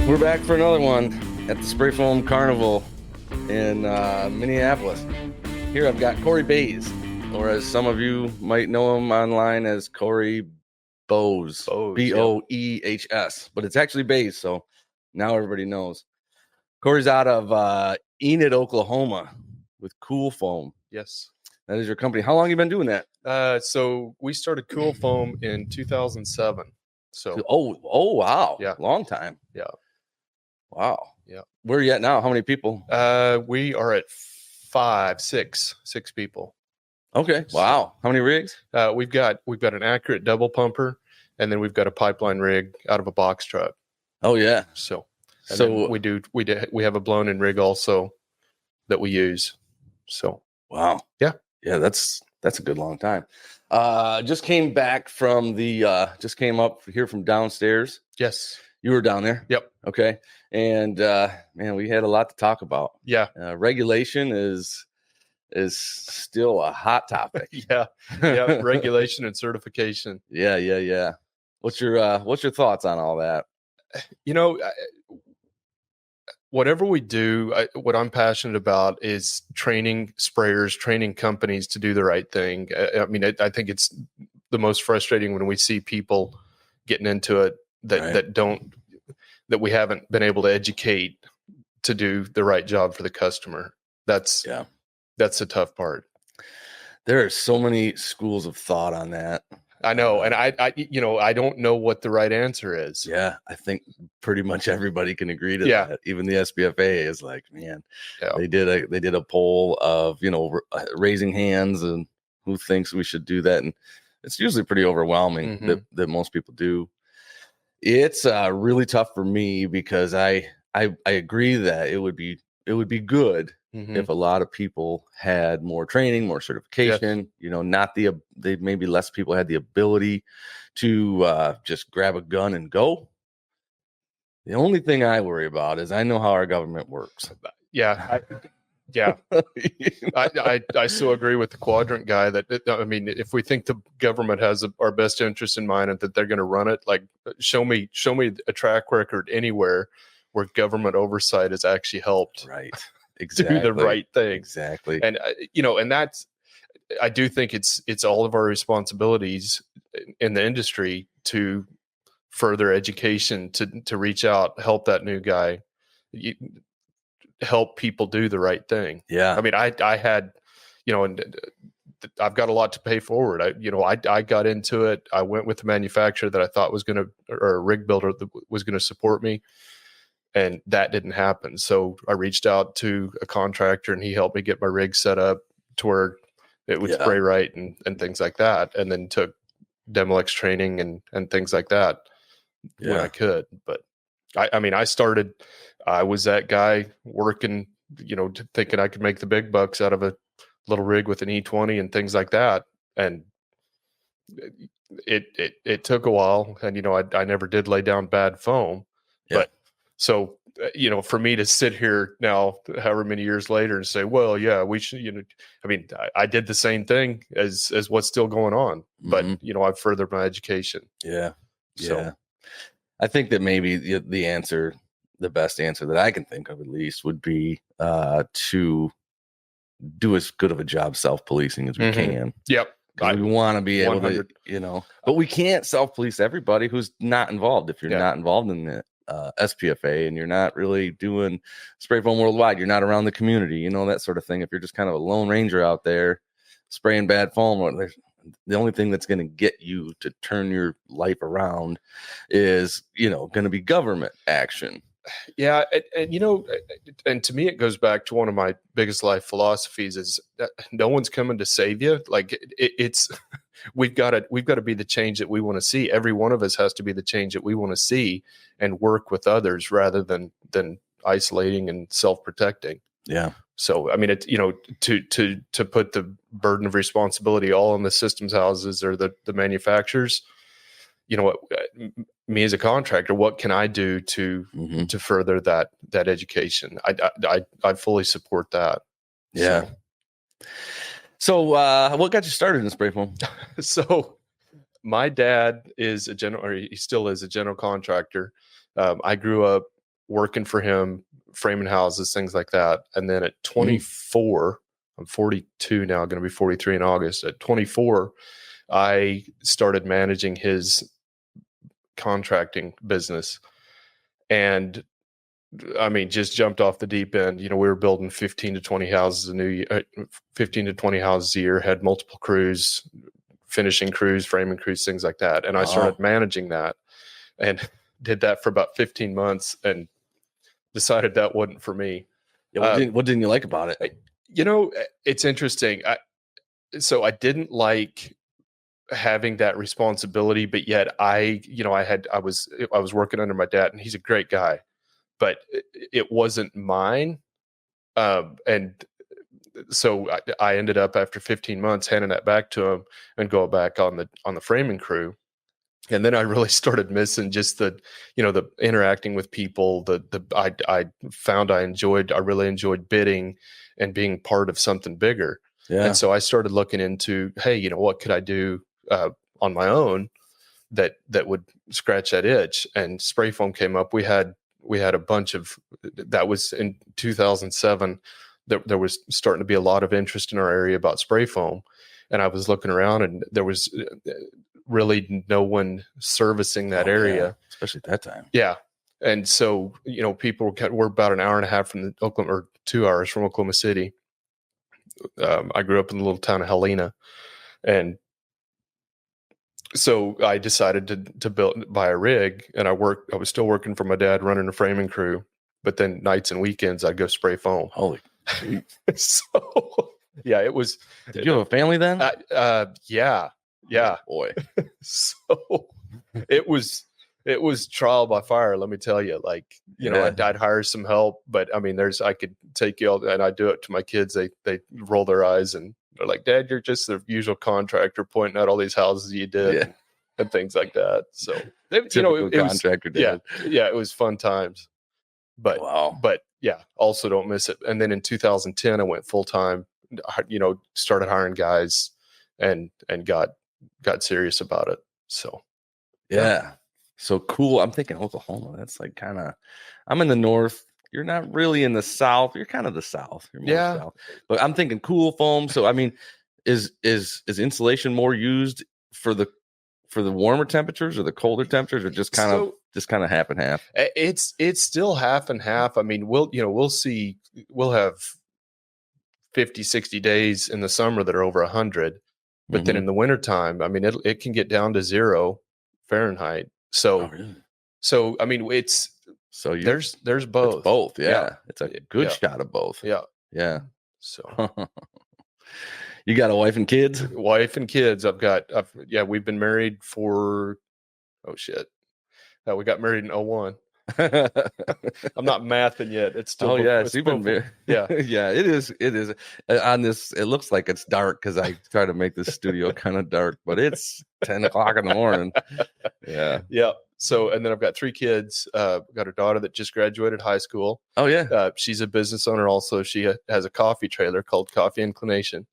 We're back for another one at the Spray Foam Carnival in Minneapolis. Here I've got Cory Boehs, or as some of you might know him online as Cory Boehs, Boehs, but it's actually Boehs, so now everybody knows. Cory's out of Enid, Oklahoma with Kool Foam. Yes. That is your company. How long have you been doing that? So we started Kool Foam in 2007. So oh wow. Yeah. Long time. Yeah. Wow. Yeah. Where are you at now? How many people? We are at six people. Okay. Wow. How many rigs? We've got an accurate double pumper, and then we've got a pipeline rig out of a box truck. Oh yeah. So we have a blown in rig also that we use. So wow. Yeah. That's a good long time. Just came back from just came up here from downstairs. Yes. You were down there. Yep. Okay. And man, we had a lot to talk about. Yeah. Regulation is still a hot topic. Yeah. Regulation and certification. Yeah. What's your thoughts on all that? Whatever we do, what I'm passionate about is training sprayers, training companies to do the right thing. I think it's the most frustrating when we see people getting into it that we haven't been able to educate to do the right job for the customer. That's the tough part. There are so many schools of thought on that. I know. And I don't know what the right answer is. Yeah. I think pretty much everybody can agree to that. Even the SBFA is like, man, they did a poll of, raising hands and who thinks we should do that. And it's usually pretty overwhelming that most people do. It's really tough for me because I agree that it would be good if a lot of people had more training, more certification. Yes. Maybe less people had the ability to just grab a gun and go. The only thing I worry about is I know how our government works. Yeah. I so agree with the quadrant guy that if we think the government has our best interest in mind and that they're going to run it, like show me a track record anywhere where government oversight has actually helped do the right thing. Exactly. And and that's, I do think it's all of our responsibilities in the industry to further education, to reach out, help that new guy, help people do the right thing. Yeah. I had, and I've got a lot to pay forward. I got into it. I went with the manufacturer that I thought was going to, or a rig builder that was going to support me. And that didn't happen. So I reached out to a contractor and he helped me get my rig set up to where it would spray right and things like that. And then took Demolex training and things like that when I could. But I was that guy working, thinking I could make the big bucks out of a little rig with an E20 and things like that. And it took a while. And, I never did lay down bad foam. Yeah. But so, for me to sit here now, however many years later, and say, well, yeah, we should, I did the same thing as what's still going on, but, I've furthered my education. Yeah. So I think that maybe the best answer that I can think of at least would be to do as good of a job self-policing as we can. Yep. We want to be able 100. To, but we can't self-police everybody who's not involved. If you're not involved in the SPFA and you're not really doing spray foam worldwide, you're not around the community, that sort of thing. If you're just kind of a lone ranger out there spraying bad foam, the only thing that's going to get you to turn your life around is, going to be government action. Yeah. And to me, it goes back to one of my biggest life philosophies is that no one's coming to save you. Like it's, we've got to be the change that we want to see. Every one of us has to be the change that we want to see and work with others rather than isolating and self-protecting. Yeah. So, to put the burden of responsibility all on the systems houses or the manufacturers, me as a contractor, what can I do to further that education? I fully support that. Yeah. So what got you started in spray foam? So my dad is he still is a general contractor. I grew up working for him, framing houses, things like that. And then at 24, I'm 42 now, going to be 43 in August. At 24, I started managing his contracting business. And I mean, just jumped off the deep end. We were building 15 to 20 houses 15 to 20 houses a year, had multiple crews, finishing crews, framing crews, things like that. And I started managing that and did that for about 15 months and decided that wasn't for me. Yeah, what didn't you like about it? It's interesting. So I didn't like having that responsibility, but yet I was working under my dad, and he's a great guy, but it wasn't mine. And so I ended up, after 15 months, handing that back to him and going back on the framing crew. And then I really started missing just the interacting with people. I found I really enjoyed bidding and being part of something bigger. Yeah. And so I started looking into, hey, what could I do on my own that would scratch that itch? And spray foam came up. We had a bunch of, that was in 2007. There was starting to be a lot of interest in our area about spray foam. And I was looking around, and there was really no one servicing that area. Yeah. Especially at that time. Yeah. And so, people were about an hour and a half from Oklahoma, or 2 hours from Oklahoma City. I grew up in the little town of Helena. And so I decided to buy a rig, and I was still working for my dad, running a framing crew, but then nights and weekends I'd go spray foam. Holy. So yeah, it was. Did you have a family then? Yeah. Oh, boy. So it was trial by fire. Let me tell you, I'd hire some help, but I mean, I could take you all, and I do it to my kids. They roll their eyes and they're like, "Dad, you're just the usual contractor pointing out all these houses you did and things like that." So it contractor dad. Yeah, it was fun times. But but yeah, also don't miss it. And then in 2010, I went full time. Started hiring guys and got serious about it. So yeah. So cool. I'm thinking Oklahoma. That's like kind of. I'm in the north. You're not really in the south. You're kind of the south. You're more south. But I'm thinking cool foam. So I mean, is insulation more used for the warmer temperatures or the colder temperatures, or just kind of half and half? It's still half and half. I mean, we'll see. We'll have 50, 60 days in the summer that are over 100, but then in the wintertime, I mean, it can get down to 0 Fahrenheit. So, so I mean, it's. So there's both. It's both, yeah. It's a good shot of both. Yeah. So you got a wife and kids? Wife and kids. We've been married for we got married in 2001. I'm not mathing yet. It's still yeah. It is on this. It looks like it's dark because I try to make this studio kind of dark, but it's 10 o'clock in the morning. Yeah. So, and then I've got 3 kids. Got a daughter that just graduated high school. Oh yeah. She's a business owner. Also, she has a coffee trailer called Coffee Inclination,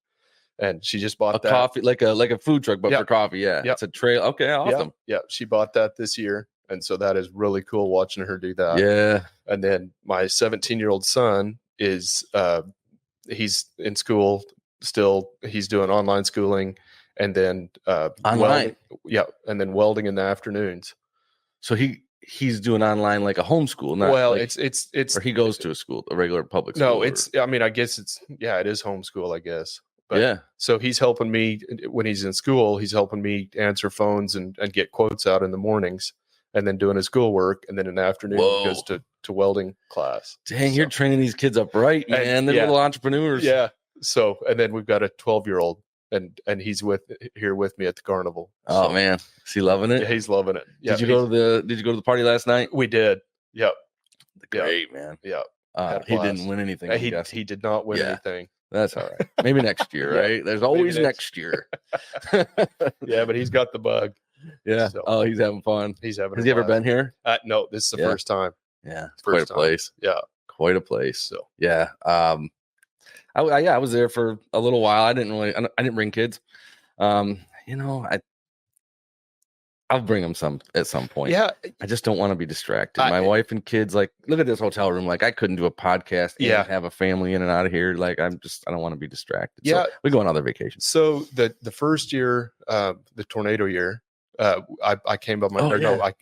and she just bought that coffee, like a food truck, but for coffee. Yeah. It's a trail. Okay. Awesome. Yeah. She bought that this year. And so that is really cool watching her do that. Yeah. And then my 17-year-old son is, he's in school still. He's doing online schooling, and then online. And then welding in the afternoons. So he's doing online like a homeschool. Or he goes to a regular public school. No, I mean, I guess it is homeschool, I guess. But so he's helping me when he's in school. He's helping me answer phones and get quotes out in the mornings, and then doing his schoolwork. And then in the afternoon, he goes to welding class. Dang, you're training these kids up right, man. They're little entrepreneurs. Yeah. So, and then we've got a 12-year-old, and he's here with me at the carnival. Oh man, is he loving it? Yeah, he's loving it. Yeah. Did you go to the party last night? We did. Yep. Great, man. Yeah. He didn't win anything. He did not win anything. That's all right. Maybe next year, right? There's always next year. Yeah, but he's got the bug. Yeah. So, oh, he's having fun. He's having. Has he ever been here? No, this is the first time. Yeah, it's quite a place. Yeah, quite a place. So yeah, I was there for a little while. I didn't bring kids. I'll bring them some at some point. Yeah. I just don't want to be distracted. My wife and kids, like, look at this hotel room. Like, I couldn't do a podcast and have a family in and out of here. Like, I don't want to be distracted. Yeah. So we go on other vacations. So the first year, the tornado year, I came by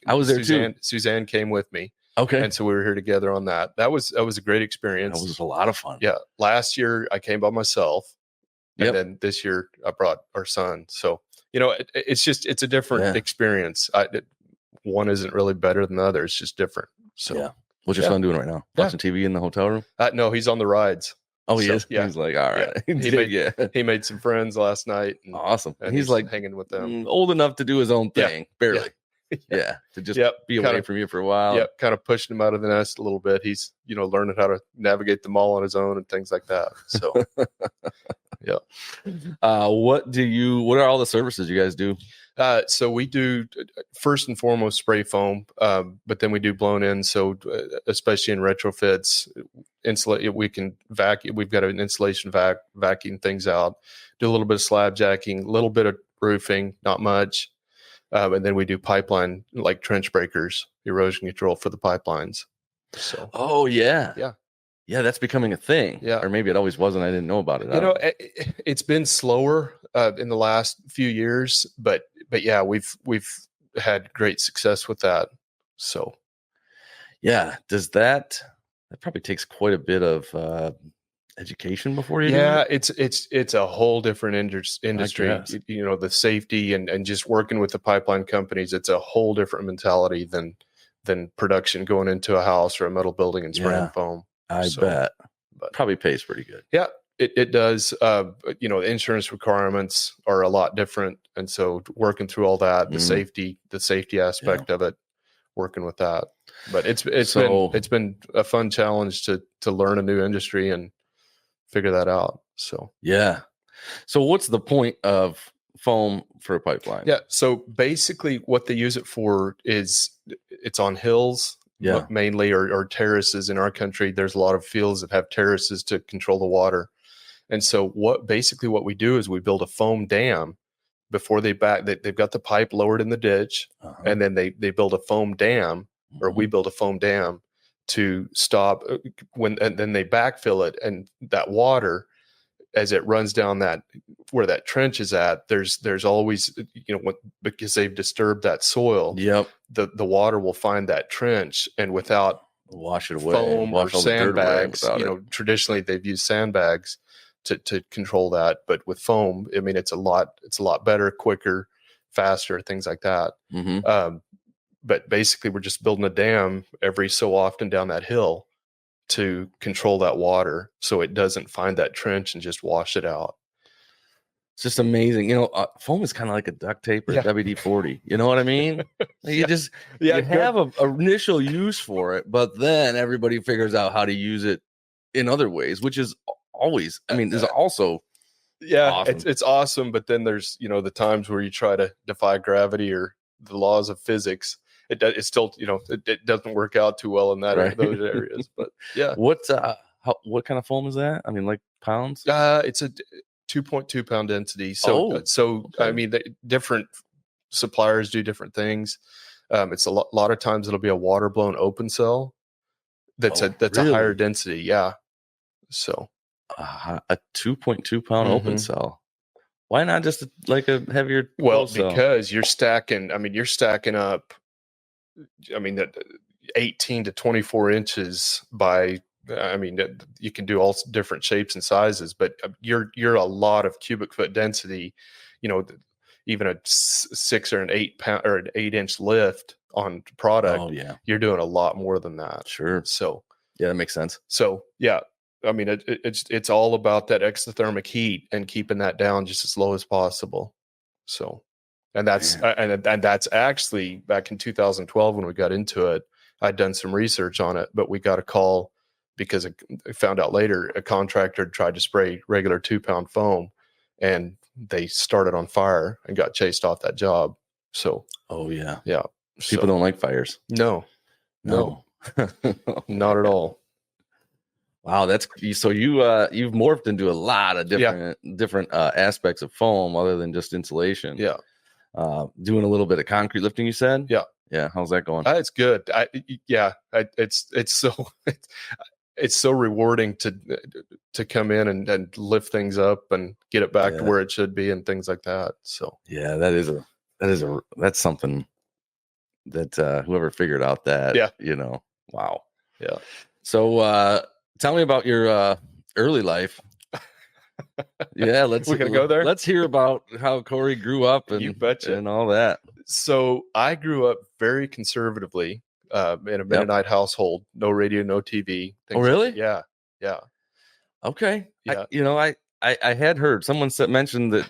I was there too. Suzanne came with me. Okay. And so we were here together on that. That was a great experience. That was a lot of fun. Yeah. Last year I came by myself. And then this year I brought our son. So, it's a different experience. One isn't really better than the other. It's just different. So what's your son doing right now? Watching TV in the hotel room? No, he's on the rides. Oh, he is? Yeah. He's like, all right. He made some friends last night. Awesome. And he's like hanging with them. Old enough to do his own thing. Barely. To just be away from you for a while. Yeah, kind of pushing him out of the nest a little bit. He's, learning how to navigate the mall on his own and things like that. So, what are all the services you guys do? So we do first and foremost spray foam, but then we do blown in. So especially in retrofits, insulate. We can vacuum. We've got an insulation vacuum things out. Do a little bit of slab jacking, a little bit of roofing, not much. And then we do pipeline, like trench breakers, erosion control for the pipelines. So, yeah, that's becoming a thing. Yeah, or maybe it always wasn't. I didn't know about it. It's been slower in the last few years, but yeah, we've had great success with that. So, does that probably takes quite a bit of education before you? It's a whole different industry. The safety and just working with the pipeline companies, it's a whole different mentality than production going into a house or a metal building and spraying foam. I bet. But probably pays pretty good. Yeah, it does. The insurance requirements are a lot different, and so working through all that, the safety aspect of it, working with that. But it's been a fun challenge to learn a new industry and figure that out. So so what's the point of foam for a pipeline? So basically what they use it for is it's on hills mainly, or terraces. In our country there's a lot of fields that have terraces to control the water, and so what we do is we build a foam dam before they've got the pipe lowered in the ditch, and then they build a foam dam, or we build a foam dam to stop and then they backfill it, and that water, as it runs down where that trench is at, there's always, because they've disturbed that soil. The water will find that trench, and without wash it away, foam or sandbags, traditionally they've used sandbags to control that, but with foam, I mean, it's a lot better, quicker, faster, things like that. But basically we're just building a dam every so often down that hill to control that water so it doesn't find that trench and just wash it out. It's just amazing. Foam is kind of like a duct tape or WD-40. You know what I mean? You just you have an initial use for it, but then everybody figures out how to use it in other ways, which is always, there's also awesome. It's awesome, but then there's, the times where you try to defy gravity or the laws of physics. It still, it doesn't work out too well in those areas. But what kind of foam is that? Like pounds? It's a 2.2 pound density. So different suppliers do different things. It's a lot of times it'll be a water blown open cell. That's a higher density. Yeah. So a 2.2 pound open cell. Why not just like a heavier? Well, because you're stacking up. 18 to 24 inches by, you can do all different shapes and sizes, but you're a lot of cubic foot density, even a 6 or an 8 pound or an 8-inch lift on product. You're doing a lot more than that. Sure. So that makes sense. So it's all about that exothermic heat and keeping that down just as low as possible. So, and that's actually back in 2012 when we got into it. I'd done some research on it, but we got a call because I found out later a contractor tried to spray regular 2-pound foam, and they started on fire and got chased off that job. So, people don't like fires. No, not at all. Wow, that's so you've morphed into a lot of different aspects of foam other than just insulation. Yeah. doing a little bit of concrete lifting, you said? Yeah. Yeah. How's that going? It's good. It's so rewarding to come in and lift things up and get it back to where it should be and things like that. So yeah, that's something that whoever figured out that, wow. Yeah. So tell me about your early life. Yeah, we're gonna go there. Let's hear about how Cory grew up and all that. So I grew up very conservatively in a Mennonite household. No radio, no TV. Oh, really? Yeah. Okay. Yeah. I had heard someone mentioned that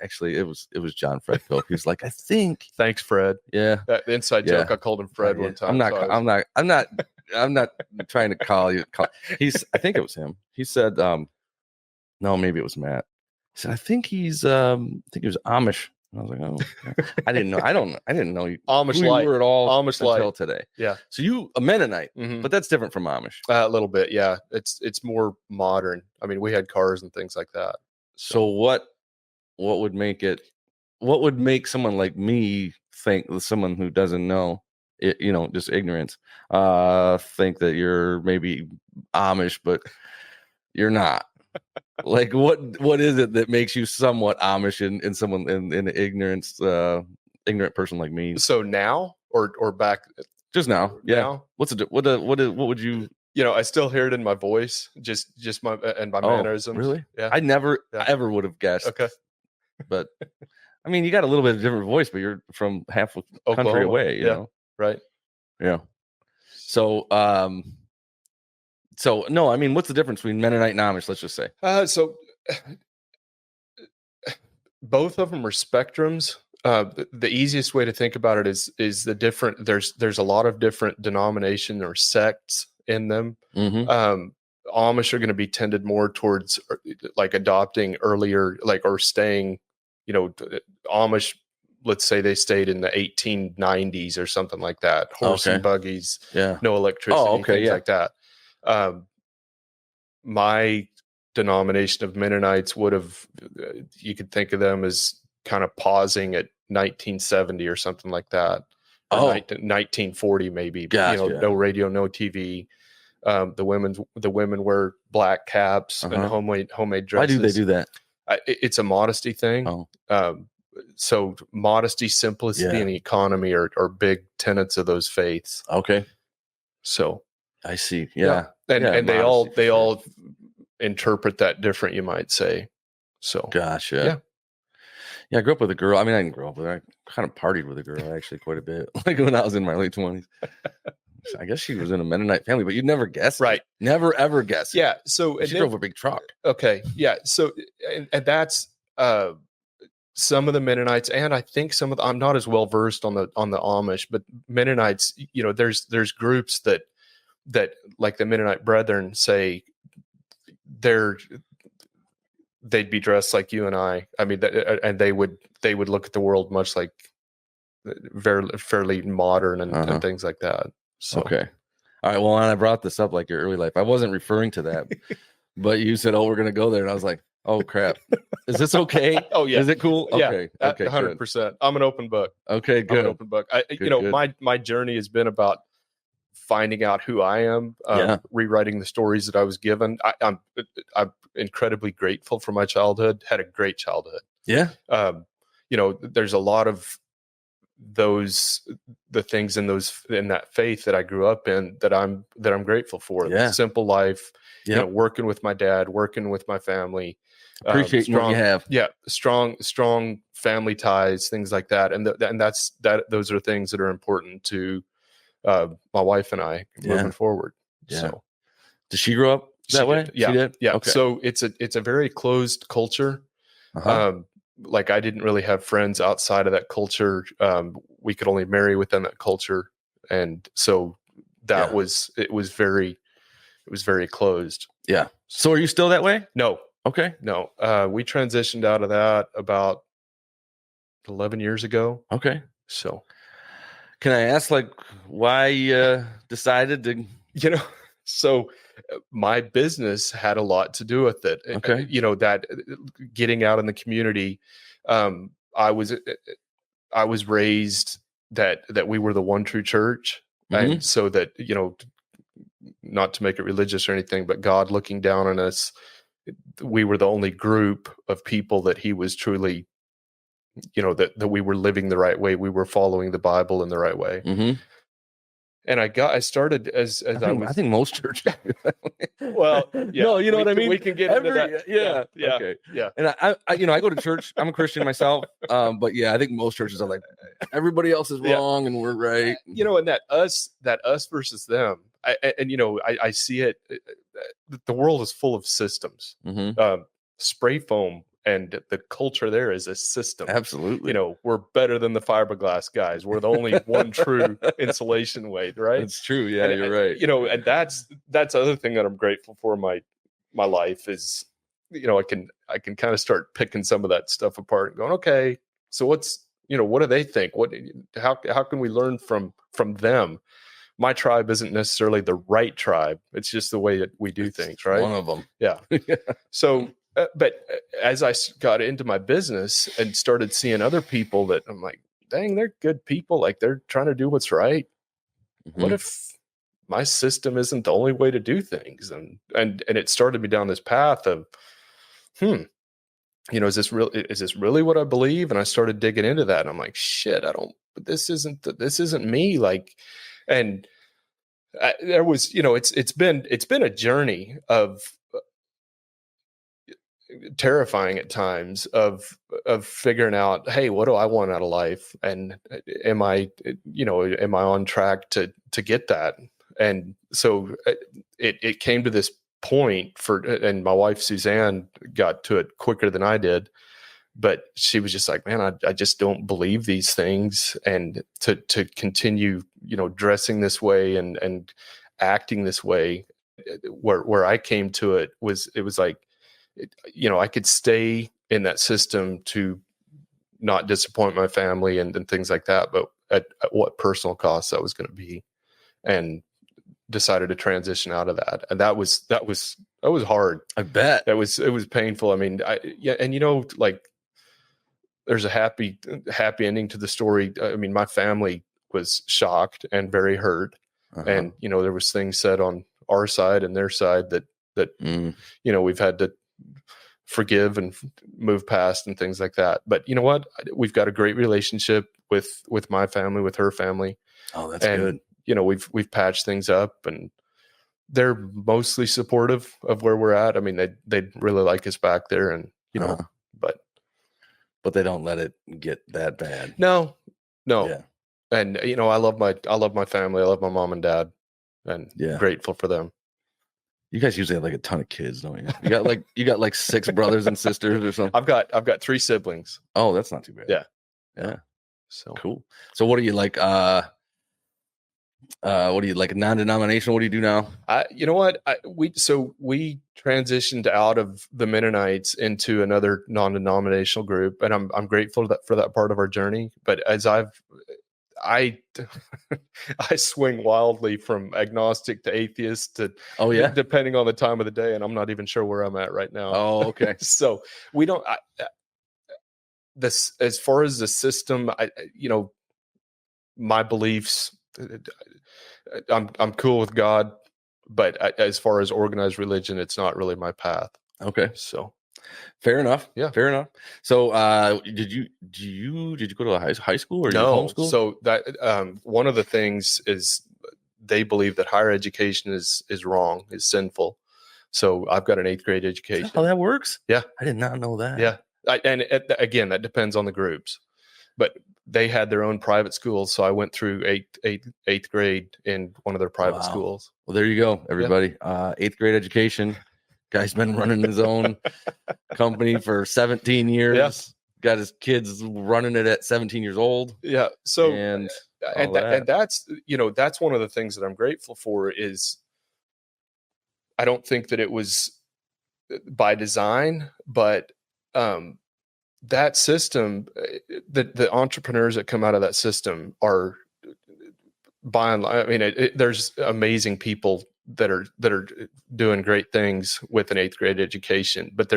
actually it was John Fredco. He was like, I think. Thanks, Fred. Yeah. That inside joke. I called him Fred one time. I'm not trying to call you. I think it was him. He said, no, maybe it was Matt. He said, I think he was Amish. And I was like, oh, I didn't know. I didn't know Amish who you were at all Amish until light. today. Yeah. So you a Mennonite, but that's different from Amish. A little bit, yeah. It's more modern. I mean, we had cars and things like that. So what would make someone like me think, someone who doesn't know it, just ignorance, think that you're maybe Amish, but you're not? Like what is it that makes you somewhat Amish in someone in ignorance, ignorant person like me? So now or back just now? Yeah. Now? What would you? I still hear it in my voice, just my mannerisms. Really? Yeah. I never ever would have guessed. Okay. But I mean, you got a little bit of different voice, but you're from half a country away, you know? Right. Yeah. So no, I mean, what's the difference between Mennonite and Amish? Let's just say. So both of them are spectrums. The easiest way to think about it is the different. There's a lot of different denomination or sects in them. Mm-hmm. Amish are going to be tended more towards like adopting earlier, like or staying. Amish. Let's say they stayed in the 1890s or something like that. Horse and buggies. Yeah. No electricity. Things like that. My denomination of Mennonites would have, you could think of them as kind of pausing at 1970 or something like that. 1940 maybe. Gotcha. No radio, no TV. The women wear black caps and homemade dresses. Why do they do that? It's a modesty thing. So modesty, simplicity, and economy are big tenets of those faiths. Okay. So I see. Yeah. And they all interpret that different, you might say. So gotcha. Yeah, I grew up with a girl. I mean, I didn't grow up with her. I kind of partied with a girl actually quite a bit, like when I was in my late 20s. I guess she was in a Mennonite family, but you'd never guess. Right. Never, ever guess. Yeah. So she drove a big truck. Okay. Yeah. So, and that's some of the Mennonites, and I think I'm not as well versed on the Amish, but Mennonites, there's groups that like the Mennonite Brethren say they'd be dressed like you and I. I mean, and they would look at the world much like fairly modern and things like that. So. Okay. All right. Well, when I brought this up, like your early life, I wasn't referring to that, but you said, "Oh, we're going to go there," and I was like, "Oh crap, is this okay? Oh yeah, is it cool? Yeah, okay, 100%. I'm an open book. Okay, good. I'm an open book. My journey has been about finding out who I am, rewriting the stories that I was given. I'm incredibly grateful for my childhood. Had a great childhood. Yeah. There's a lot of the things in that faith that I grew up in that I'm grateful for. Yeah. The simple life, working with my dad, working with my family, appreciate what you have. Yeah. Strong family ties, things like that. And those are things that are important to my wife and I moving forward. Yeah. So did she grow up that way? Yeah. She did? Yeah. Okay. So it's a very closed culture. Like I didn't really have friends outside of that culture. We could only marry within that culture. And so it was very closed. Yeah. So are you still that way? No. Okay. No. We transitioned out of that about 11 years ago. Okay. So can I ask why you decided to, so my business had a lot to do with it. Okay. That getting out in the community, I was raised that we were the one true church. Mm-hmm. And so that, not to make it religious or anything, but God looking down on us, we were the only group of people that he was truly, that we were living the right way. We were following the Bible in the right way. Mm-hmm. And I started as I think most churches. Well, yeah, no, you know what I mean? We can get into that. Yeah. Okay. Yeah. And I go to church. I'm a Christian myself. But yeah, I think most churches are like, everybody else is wrong and we're right. And that us versus them. I see it. The world is full of systems. Mm-hmm. Spray foam and the culture there is a system. Absolutely. We're better than the fiberglass guys. We're the only one true insulation weight, right? It's true. Yeah, you're right. And that's the other thing that I'm grateful for in my life is, I can kind of start picking some of that stuff apart and going, okay, so what do they think? How can we learn from them? My tribe isn't necessarily the right tribe. It's just the way that we do things, right? One of them. Yeah. So, but as I got into my business and started seeing other people that I'm like, dang, they're good people. Like they're trying to do what's right. Mm-hmm. What if my system isn't the only way to do things? And it started me down this path of, is this really what I believe? And I started digging into that. And I'm like, shit, this isn't me. Like, and there was, it's been a journey of terrifying at times of figuring out, hey, what do I want out of life? And am I on track to get that? And so it came to this point and my wife, Suzanne, got to it quicker than I did, but she was just like, man, I just don't believe these things. And to continue, dressing this way and acting this way, where I came to it was like, I could stay in that system to not disappoint my family and things like that, but at what personal cost that was going to be, and decided to transition out of that. And that was hard. I bet it was painful. I mean, like there's a happy ending to the story. I mean, my family was shocked and very hurt. Uh-huh. And, there was things said on our side and their side that we've had to forgive and move past and things like that. But you know what? We've got a great relationship with my family, with her family. Oh, that's good. We've patched things up and they're mostly supportive of where we're at. I mean, they'd really like us back there and, but they don't let it get that bad. No. Yeah. And, I love my family. I love my mom and dad and grateful for them. You guys usually have like a ton of kids, don't you? You got like 6 brothers and sisters or something. I've got 3 siblings. Oh, that's not too bad. Yeah. So cool. So what are you like? What do you like? Non-denominational? What do you do now? You know what? We transitioned out of the Mennonites into another non-denominational group, and I'm grateful for that part of our journey. But as I swing wildly from agnostic to atheist to depending on the time of the day, and I'm not even sure where I'm at right now. Oh, okay. So we don't. This as far as the system, my beliefs. I'm cool with God, but as far as organized religion, it's not really my path. Okay, so fair enough. Yeah, fair enough. So, did you go to a high school or no? Homeschool? So that one of the things is they believe that higher education is wrong, is sinful. So I've got an 8th grade education. How that works? Yeah, I did not know that. Yeah, again, that depends on the groups, but they had their own private schools, so I went through eighth grade in one of their private schools. Well, there you go, everybody. 8th grade education. Guy's been running his own company for 17 years. Yes. Got his kids running it at 17 years old. Yeah. So and that's that's one of the things that I'm grateful for is I don't think that it was by design, but that system, the entrepreneurs that come out of that system are by and large, I mean, there's amazing people that are doing great things with an 8th grade education, but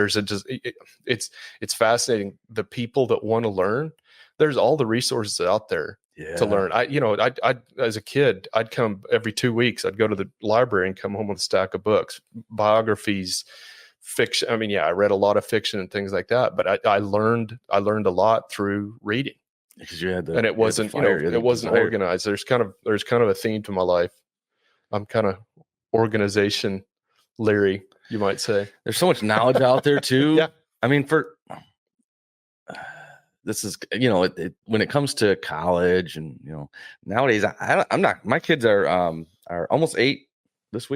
it's fascinating. The people that want to learn, there's all the resources out there to learn. I as a kid, I'd come every 2 weeks. I'd go to the library and come home with a stack of books, biographies, fiction. I mean, I read a lot of fiction and things like that, but I learned a lot through reading, because you had and it wasn't organized. There's kind of a theme to my life. I'm kind of organization leery, you might say. There's so much knowledge out there too. Yeah. I mean, this is, when it comes to college and, nowadays I'm not, my kids are almost 8 next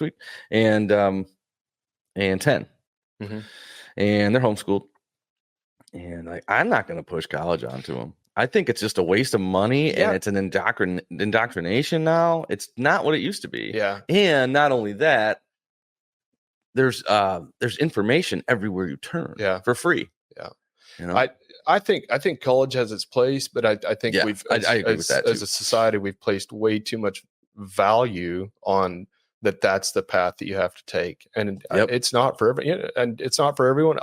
week, and 10, mm-hmm. and they're homeschooled, and I'm not going to push college onto them. I think it's just a waste of money, and it's an indoctrination now. It's not what it used to be. Yeah. And not only that, there's information everywhere you turn for free. Yeah. I think college has its place, but I think we've, I agree with that too. As a society, we've placed way too much value on that's the path that you have to take. And it's not for everyone.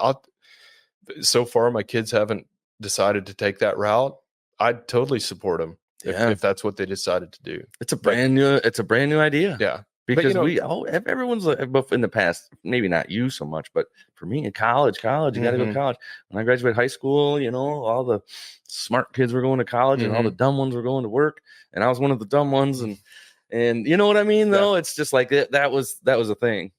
So far, my kids haven't decided to take that route. I'd totally support them if that's what they decided to do. It's a brand new idea. Yeah. Because everyone's like, in the past, maybe not you so much, but for me in college, you got to go to college. When I graduated high school, all the smart kids were going to college, and all the dumb ones were going to work. And I was one of the dumb ones. And you know what I mean, though? It's just like that was a thing.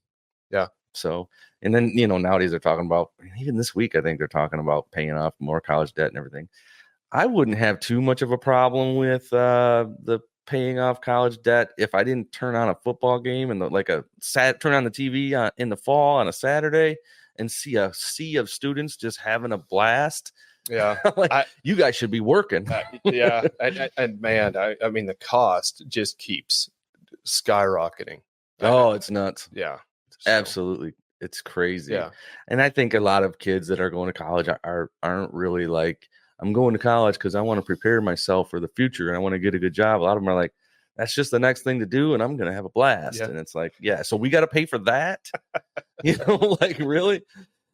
Yeah. So, and then, nowadays they're talking about, even this week, I think they're talking about paying off more college debt and everything. I wouldn't have too much of a problem with the paying off college debt if I didn't turn on a football game and turn on the TV in the fall on a Saturday and see a sea of students just having a blast. Yeah. You guys should be working. Yeah. And man, I mean, the cost just keeps skyrocketing. Oh, it's nuts. Yeah. So. Absolutely. It's crazy. Yeah. And I think a lot of kids that are going to college aren't really like, I'm going to college because I want to prepare myself for the future and I want to get a good job. A lot of them are like, that's just the next thing to do, and I'm going to have a blast. Yeah. And it's like, so we got to pay for that? Really?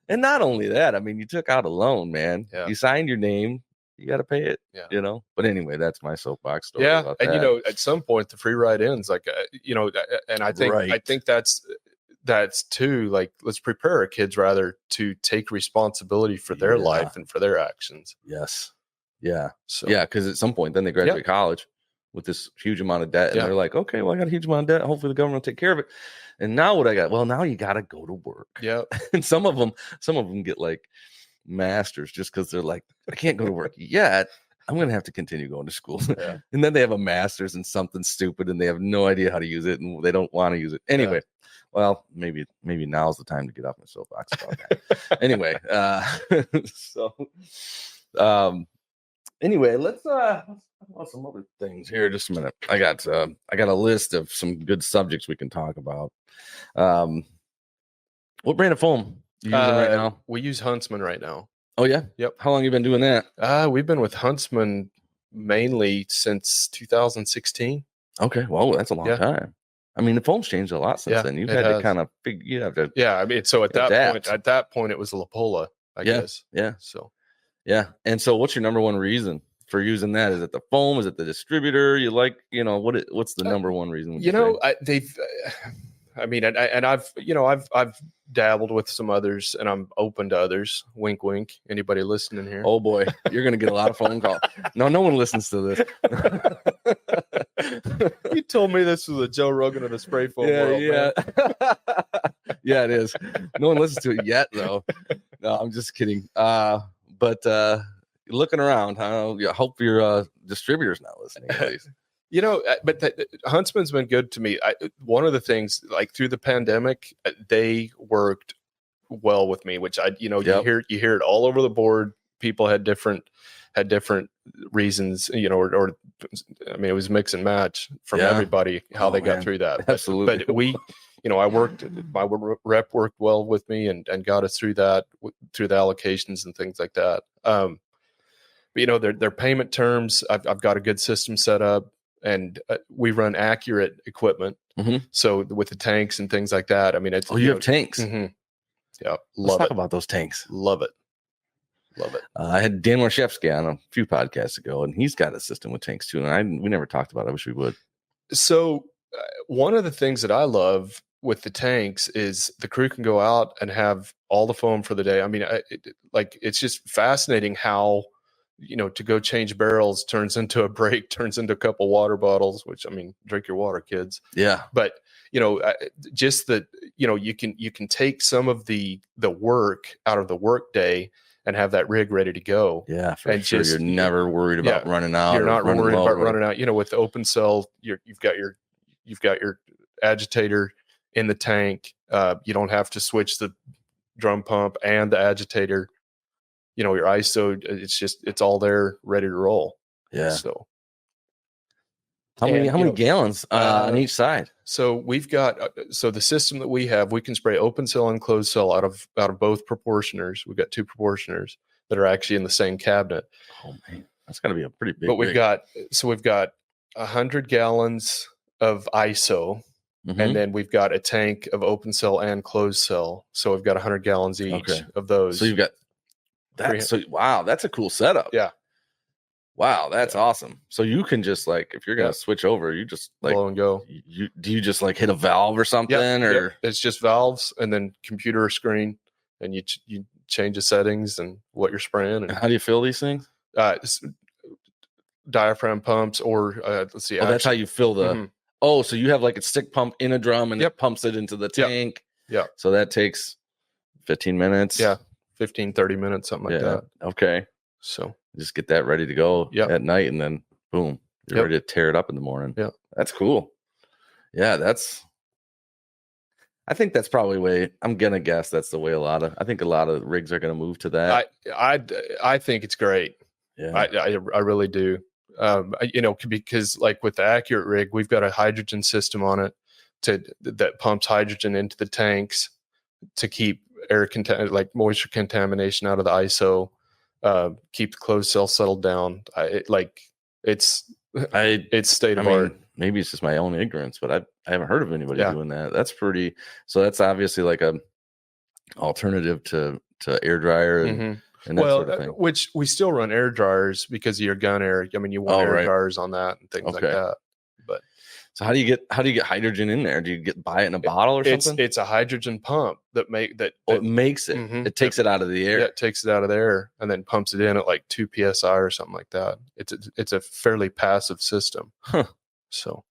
And not only that, I mean, you took out a loan, man. Yeah. You signed your name. You got to pay it, But anyway, that's my soapbox story. Yeah. About and, that. At some point, the free ride ends. Like, and I think that's too, like, let's prepare our kids rather to take responsibility for their life and for their actions. Yes. Yeah. So, because at some point then they graduate college with this huge amount of debt, and they're like, okay, well, I got a huge amount of debt. Hopefully the government will take care of it. And now what I got? Well, now you got to go to work. Yeah. And some of them get like masters just because they're like, I can't go to work yet. I'm going to have to continue going to school. Yeah. And then they have a master's in something stupid and they have no idea how to use it and they don't want to use it. Anyway, well, maybe now's the time to get off my soapbox about that. Anyway, anyway, let's talk about some other things here. Just a minute. I got a list of some good subjects we can talk about. What brand of foam you using right now? We use Huntsman right now. Oh yeah? Yep. How long you been doing that? We've been with Huntsman mainly since 2016. Okay. Well, that's a long time. I mean, the foam's changed a lot since then. You've had to kind of you have to. Yeah. I mean, so at that point, it was Lapola, I guess. Yeah. So. Yeah. And so what's your number one reason for using that? Is it the foam? Is it the distributor? You like, what's the number one reason? I've dabbled with some others and I'm open to others. Wink, wink. Anybody listening here? Oh boy, you're going to get a lot of phone calls. No one listens to this. You told me this was a Joe Rogan of the spray foam world. Yeah. Yeah, it is. No one listens to it yet though. No, I'm just kidding. But looking around, I hope your distributor's not listening at least. But Huntsman's been good to me. One of the things, like through the pandemic, they worked well with me, which you hear it all over the board. People had different reasons, or I mean, it was mix and match from everybody how they got through that. Absolutely. But we, my rep worked well with me and got us through that, through the allocations and things like that. But their payment terms, I've got a good system set up. and we run accurate equipment. Mm-hmm. So with the tanks and things like that, I mean, it's you have tanks. Mm-hmm. Yeah, Let's talk about those tanks. Love it. I had Dan Warshevsky on a few podcasts ago, and he's got a system with tanks too. And we never talked about it. I wish we would. So one of the things that I love with the tanks is the crew can go out and have all the foam for the day. I mean, it's just fascinating how, to go change barrels turns into a break, turns into a couple water bottles, which, I mean, drink your water, kids. Yeah. But, just that, you can take some of the work out of the work day and have that rig ready to go. Yeah, for sure. You're never worried about running out. You're not worried about running out. With the open cell, you've got your agitator in the tank. You don't have to switch the drum pump and the agitator. Your ISO. It's all there, ready to roll. Yeah. So how many gallons on each side? So we've got the system that we have, we can spray open cell and closed cell out of both proportioners. We've got 2 proportioners that are actually in the same cabinet. Oh man, that's got to be a pretty big. But we've got 100 gallons of ISO, and then we've got a tank of open cell and closed cell. So we've got 100 gallons each of those. So you've got that. So wow, that's a cool setup. Yeah. Wow, that's awesome. So you can just if you're gonna switch over, you just blow and go. Do you just hit a valve or something, or it's just valves and then computer screen, and you change the settings and what you're spraying. And how do you fill these things? Diaphragm pumps, or let's see. That's how you fill the. Mm-hmm. Oh, so you have a stick pump in a drum and it pumps it into the tank. Yeah. So that takes 15 minutes. Yeah, 15, 30 minutes, something like that. Okay. So just get that ready to go at night, and then boom, you're ready to tear it up in the morning. Yeah. That's cool. Yeah, I think that's probably I'm gonna guess that's the way I think a lot of rigs are gonna move to that. I think it's great. Yeah. I really do. Because with the accurate rig, we've got a hydrogen system on it that pumps hydrogen into the tanks to keep moisture contamination out of the ISO. Keep the closed cell settled down. It's state of art. Maybe it's just my own ignorance, but I haven't heard of anybody doing that. That's pretty. So that's obviously a alternative to air dryer and that sort of thing. Which we still run air dryers because of your gun air. I mean, you want air dryers on that and things like that. But so how do you get hydrogen in there? Do you buy it in a bottle or something? It's a hydrogen pump that it makes it. Mm-hmm. It takes it out of the air. Yeah, it takes it out of the air and then pumps it in at 2 psi or something like that. It's a fairly passive system. Huh. So,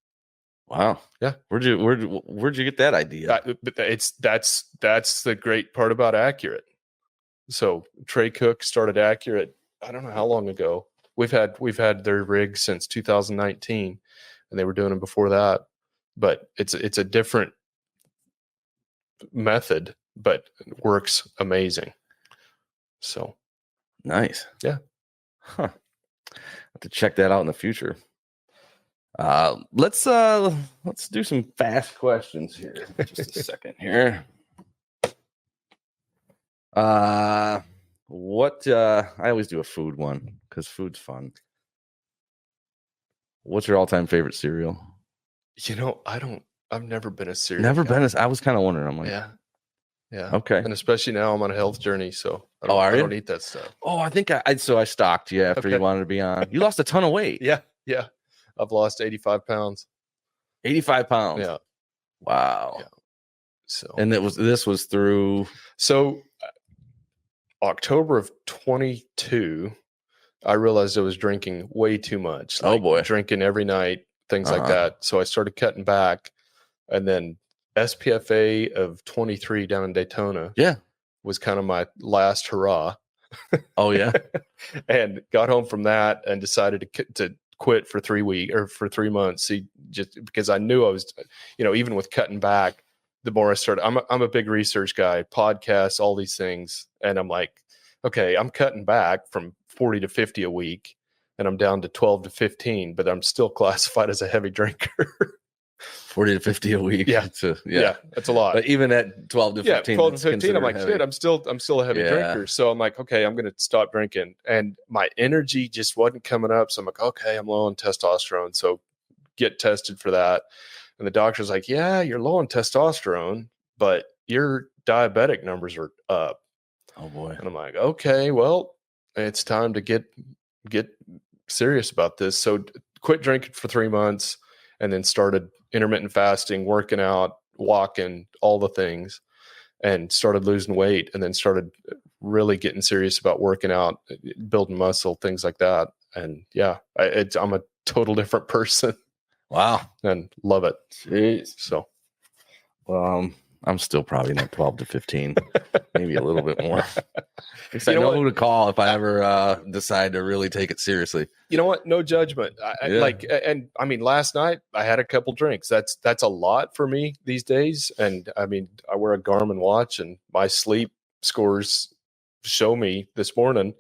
wow. Yeah. Where'd you get that idea? That's the great part about Accurate. So Trey Cook started Accurate. I don't know how long ago. We've had their rig since 2019, and they were doing it before that. But it's a different method, but it works amazing. So nice. Yeah. Huh. I have to check that out in the future. Let's do some fast questions here. Just a second here. What I always do a food one because food's fun. What's your all-time favorite cereal? I've never been a cereal. Never been I was kind of wondering. I'm like, yeah. Okay. And especially now I'm on a health journey, so I don't eat that stuff. Oh, I think I stalked you after you wanted to be on. You lost a ton of weight. Yeah. I've lost 85 pounds. 85 pounds. Yeah. Wow. Yeah. So, and this was through. So October of 22, I realized I was drinking way too much. Oh boy. Drinking every night, things like that. So I started cutting back, and then SPFA of 23 down in Daytona. Yeah. Was kind of my last hurrah. Oh yeah. And got home from that and decided to quit for 3 weeks or for 3 months. See, just because I knew I was, even with cutting back, the more I started, I'm a big research guy, podcasts, all these things. And I'm like, okay, I'm cutting back from 40 to 50 a week and I'm down to 12 to 15, but I'm still classified as a heavy drinker. 40 to 50 a week. Yeah. That's a lot. But even at 12 to 15, 12 to 15, I'm like, shit, I'm still a heavy drinker. So I'm like, okay, I'm going to stop drinking. And my energy just wasn't coming up. So I'm like, okay, I'm low on testosterone. So get tested for that. And the doctor's like, yeah, you're low on testosterone, but your diabetic numbers are up. Oh boy. And I'm like, okay, well, it's time to get serious about this. So quit drinking for 3 months and then started intermittent fasting, working out, walking, all the things, and started losing weight, and then started really getting serious about working out, building muscle, things like that. And yeah, I'm a total different person. Wow. And love it. Jeez. So, well, I'm still probably in that 12 to 15, maybe a little bit more. I know who to call if I ever decide to really take it seriously. You know what? No judgment. And I mean, last night I had a couple drinks. That's a lot for me these days. And I mean, I wear a Garmin watch, and my sleep scores show me this morning.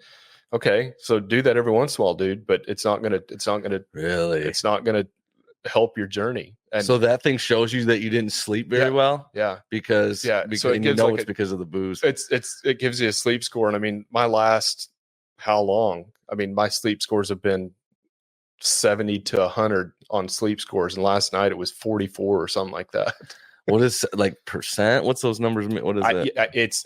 Okay, so do that every once in a while, dude. But it's not gonna help your journey. And so that thing shows you that you didn't sleep very well. Yeah. Because so it's because of the booze. It gives you a sleep score. And I mean, how long? I mean, my sleep scores have been 70 to 100 on sleep scores. And last night it was 44 or something like that. What is like percent? What's those numbers? What is that? It's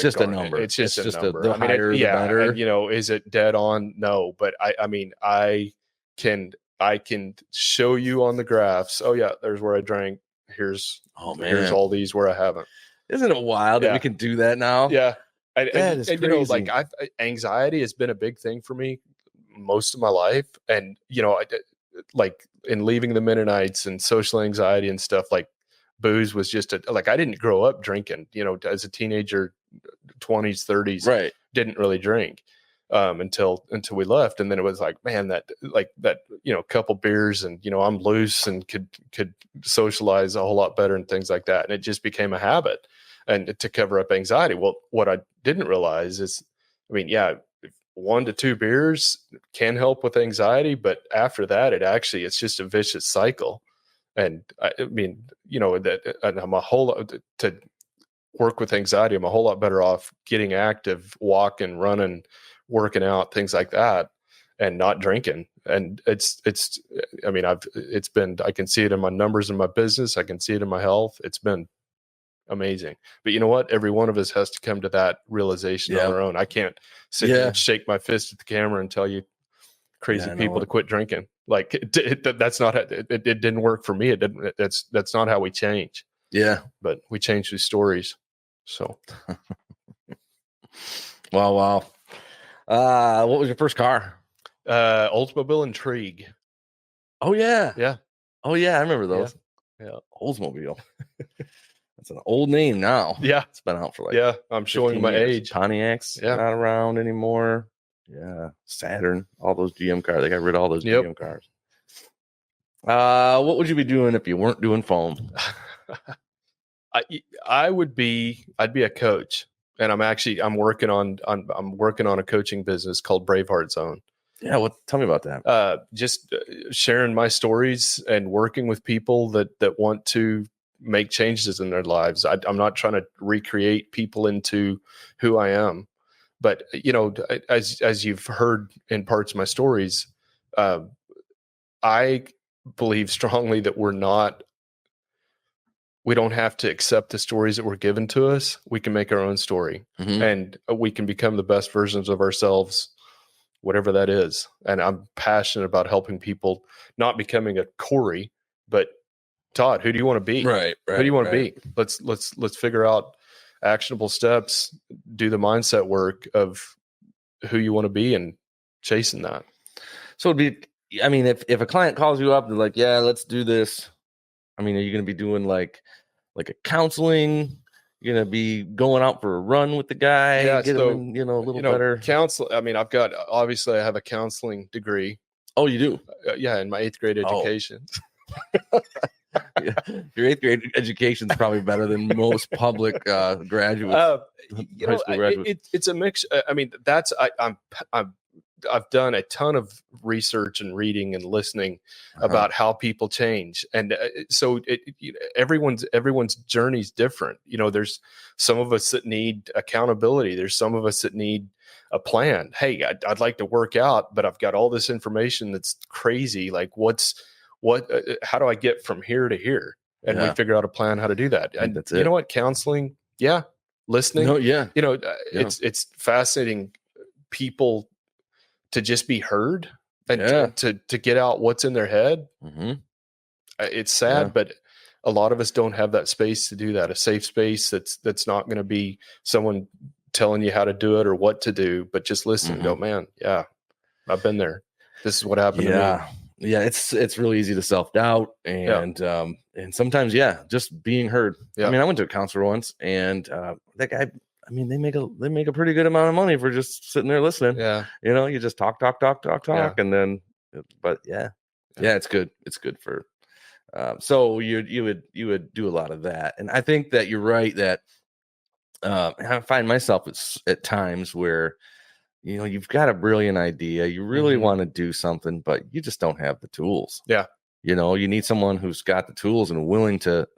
just a number. It's just a number. The higher, the better. And, is it dead on? No, but I can show you on the graphs. Oh yeah, there's where I drank. Here's all these where I haven't. Isn't it wild that we can do that now? Yeah. That is crazy. Anxiety has been a big thing for me most of my life. And, like in leaving the Mennonites and social anxiety and stuff, like booze was just I didn't grow up drinking, as a teenager, 20s, 30s, right. Didn't really drink. Until we left. And then it was like, man, that couple beers and, I'm loose and could socialize a whole lot better and things like that. And it just became a habit and to cover up anxiety. Well, what I didn't realize is, 1 to 2 beers can help with anxiety, but after that, it's just a vicious cycle. And and I'm a whole lot to work with anxiety. I'm a whole lot better off getting active, walking, running, working out, things like that, and not drinking. And I can see it in my numbers in my business. I can see it in my health. It's been amazing. But you know what? Every one of us has to come to that realization on our own. I can't sit here and shake my fist at the camera and tell you crazy people to quit drinking. Like that's not, it didn't work for me. It didn't, that's not how we change. Yeah. But we change through stories. So. Wow. What was your first car? Oldsmobile Intrigue. Oh yeah. Yeah. Oh yeah. I remember those. Yeah. Oldsmobile. That's an old name now. Yeah. It's been out for I'm showing my age. Pontiacs not around anymore. Yeah. Saturn, all those GM cars. They got rid of all those GM cars. What would you be doing if you weren't doing foam? I'd be a coach. And I'm working on a coaching business called Braveheart Zone. Yeah, tell me about that. Just sharing my stories and working with people that want to make changes in their lives. I'm not trying to recreate people into who I am, but as you've heard in parts of my stories, I believe strongly that we don't have to accept the stories that were given to us. We can make our own story, and we can become the best versions of ourselves, whatever that is. And I'm passionate about helping people, not becoming a Cory, but Todd, who do you want to be? Right. Who do you want to be? Let's figure out actionable steps, do the mindset work of who you want to be and chasing that. So it'd be, if a client calls you up, they're like, yeah, let's do this. Are you going to be doing like a counseling? You're going to be going out for a run with the guy, get him in, a little better counsel. I have a counseling degree. Oh, you do? In my 8th grade education. Your 8th grade education is probably better than most public graduates. It's a mix. I've done a ton of research and reading and listening about how people change. And so everyone's journey is different. There's some of us that need accountability. There's some of us that need a plan. Hey, I'd like to work out, but I've got all this information that's crazy. Like what how do I get from here to here? And we figure out a plan how to do that. And that's you know what? Counseling, listening. No, yeah. It's fascinating people to just be heard and to get out what's in their head. Mm-hmm. It's sad, but a lot of us don't have that space to do that. A safe space that's not going to be someone telling you how to do it or what to do, but just listen and go, man, I've been there. This is what happened to me. Yeah, it's really easy to self-doubt and sometimes just being heard. I mean, I went to a counselor once, and that guy, I mean, they make a pretty good amount of money for just sitting there listening. Yeah. You just talk and then but it's good. It's good for so you would do a lot of that. And I think that you're right that I find myself at times where you've got a brilliant idea. You really want to do something, but you just don't have the tools. Yeah. You need someone who's got the tools and willing to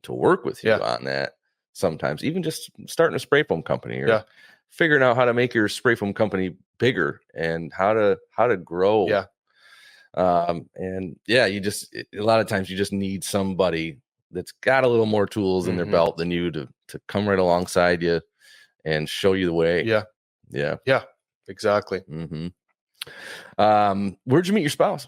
work with you on that. Sometimes even just starting a spray foam company or figuring out how to make your spray foam company bigger and how to grow. Yeah. A lot of times you just need somebody that's got a little more tools in their belt than you to come right alongside you and show you the way. Yeah, exactly. Where'd you meet your spouse?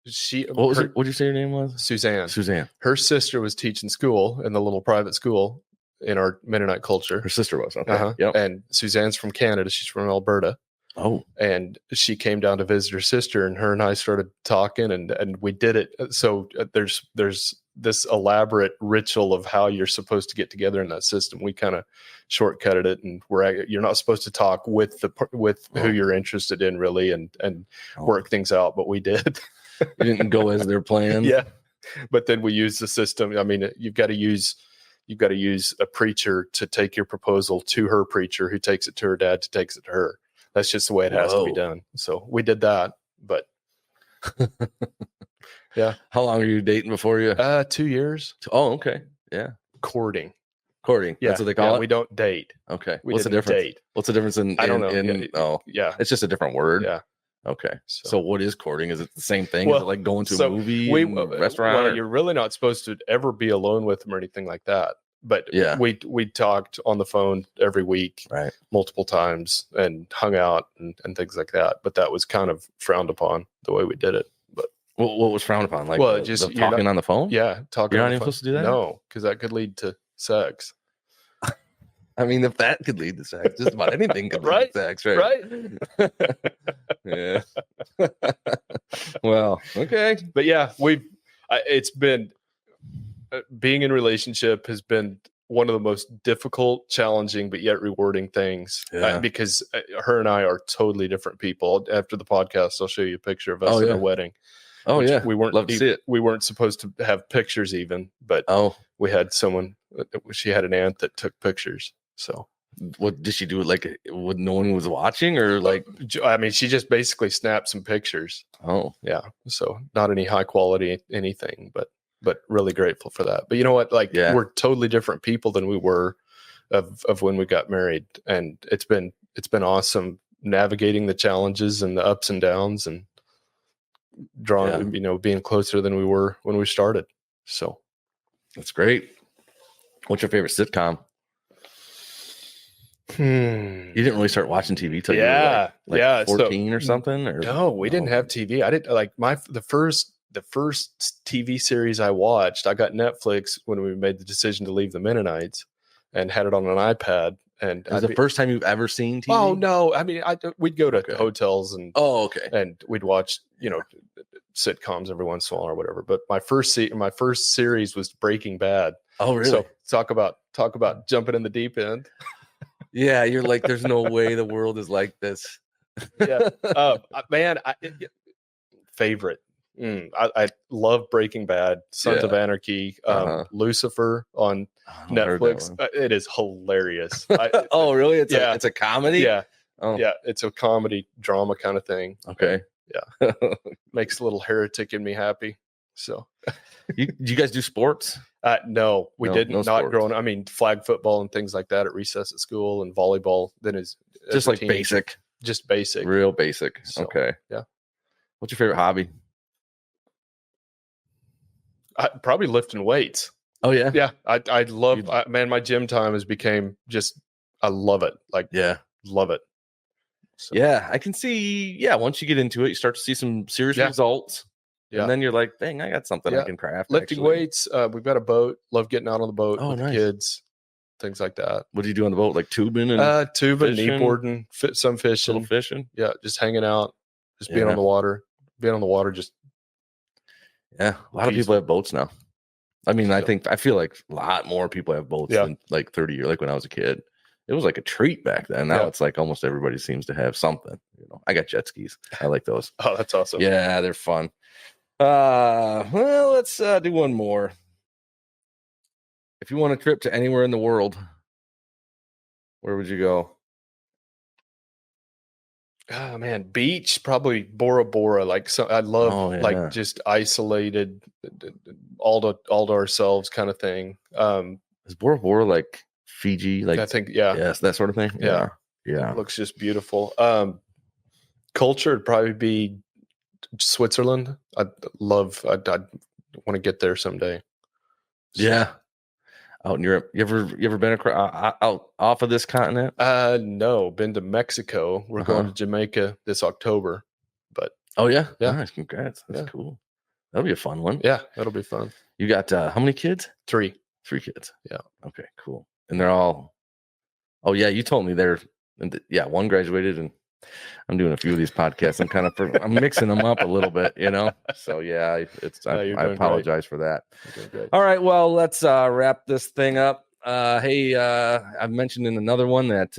What'd you say her name was? Suzanne. Her sister was teaching school in the little private school in our Mennonite culture. Her sister was. Okay. Yep. And Suzanne's from Canada. She's from Alberta. Oh. And she came down to visit her sister, and her and I started talking, and we did it. So there's this elaborate ritual of how you're supposed to get together in that system. We kind of shortcutted it, and you're not supposed to talk with who you're interested in really, and work things out. But we did. You didn't go as their plan. Yeah. But then we use the system. I mean, you've got to use a preacher to take your proposal to her preacher, who takes it to her dad, who takes it to her. That's just the way it has to be done. So we did that, but yeah. How long are you dating before you? 2 years. Oh, okay. Yeah. Courting. Yeah. That's what they call it. We don't date. Okay. What's the difference? Date. What's the difference in? I don't know. It's just a different word. Yeah. Okay. So what is courting? Is it the same thing? Is it like going to a movie, restaurant? Well, you're really not supposed to ever be alone with them or anything like that. But we talked on the phone every week, multiple times, and hung out and things like that. But that was kind of frowned upon the way we did it. But what was frowned upon? Like just talking on the phone? Yeah, talking. You're not even supposed to do that? No, because that could lead to sex. I mean, if that could lead to sex, just about anything could lead to sex, right? Yeah. Well, okay, but yeah, it's been. Being in a relationship has been one of the most difficult, challenging, but yet rewarding things because her and I are totally different people. After the podcast, I'll show you a picture of us at our wedding. Oh yeah. We weren't, love to see it. We weren't supposed to have pictures even, but we had she had an aunt that took pictures. So what did she do? Like when no one was watching, or like, I mean, she just basically snapped some pictures. Oh yeah. So not any high quality anything, but really grateful for that. But you know what? Like we're totally different people than we were of when we got married. And it's been awesome navigating the challenges and the ups and downs and drawing, being closer than we were when we started. So that's great. What's your favorite sitcom? You didn't really start watching TV till you were like 14 or something? Or no, we didn't have TV. I didn't like the first TV series I watched. I got Netflix when we made the decision to leave the Mennonites, and had it on an iPad. And it was the first time you've ever seen TV? Oh no! I mean, we'd go to hotels and and we'd watch sitcoms every once in a while or whatever. But my first series was Breaking Bad. Oh really? So talk about jumping in the deep end. Yeah, you're like, there's no way the world is like this. Yeah, man, favorite. I love Breaking Bad, Sons of Anarchy, Lucifer on Netflix. It is hilarious. Oh, really? It's a comedy? Yeah. Oh. Yeah, it's a comedy drama kind of thing. Okay. Yeah. Makes a little heretic in me happy. So you guys do sports? No, we didn't. Not growing. I mean, flag football and things like that at recess at school, and volleyball. Then is just like basic. Just basic. Real basic. So, okay. Yeah. What's your favorite hobby? Probably lifting weights. Oh yeah. Yeah. I love, man, my gym time has became just, I love it. Like, yeah, love it. So. Yeah. I can see. Yeah. Once you get into it, you start to see some serious results. Yeah. And then you're like, dang, I got something I can craft. Lifting weights. We've got a boat. Love getting out on the boat with the kids. Things like that. What do you do on the boat? Like tubing and knee boarding, some fishing. Little fishing. Yeah, just hanging out, just being on the water. Being on the water, just a lot of people have boats now. I mean, I feel like a lot more people have boats than like 30 years. Like when I was a kid, it was like a treat back then. Now it's like almost everybody seems to have something. You know, I got jet skis. I like those. Oh, that's awesome. Yeah, they're fun. Well, let's do one more. If you want a trip to anywhere in the world, where would you go? Oh man, beach, probably Bora Bora. Like, so I love like just isolated, all to ourselves kind of thing. Is Bora Bora like Fiji? Like, I think, yes, that sort of thing. Yeah. It looks just beautiful. Culture would probably be Switzerland. I'd want to get there someday. So. Yeah. Out in Europe, you ever been out off of this continent? No, been to Mexico. We're going to Jamaica this October. But yeah, nice, congrats. That's cool. That'll be a fun one. Yeah, that'll be fun. You got how many kids? 3 kids. Yeah. Okay, cool. And they're all. Oh yeah, you told me one graduated, and I'm doing a few of these podcasts. I'm mixing them up a little bit, you know. So yeah, I apologize for that. All right, well, let's wrap this thing up. Hey, I've mentioned in another one that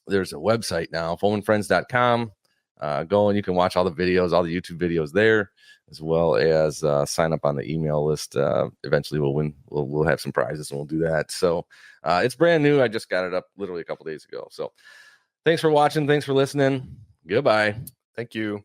there's a website now, foamandfriends.com. Go and you can watch all the videos, all the YouTube videos there, as well as sign up on the email list. Eventually we'll have some prizes and we'll do that. So it's brand new. I just got it up literally a couple days ago. So thanks for watching. Thanks for listening. Goodbye. Thank you.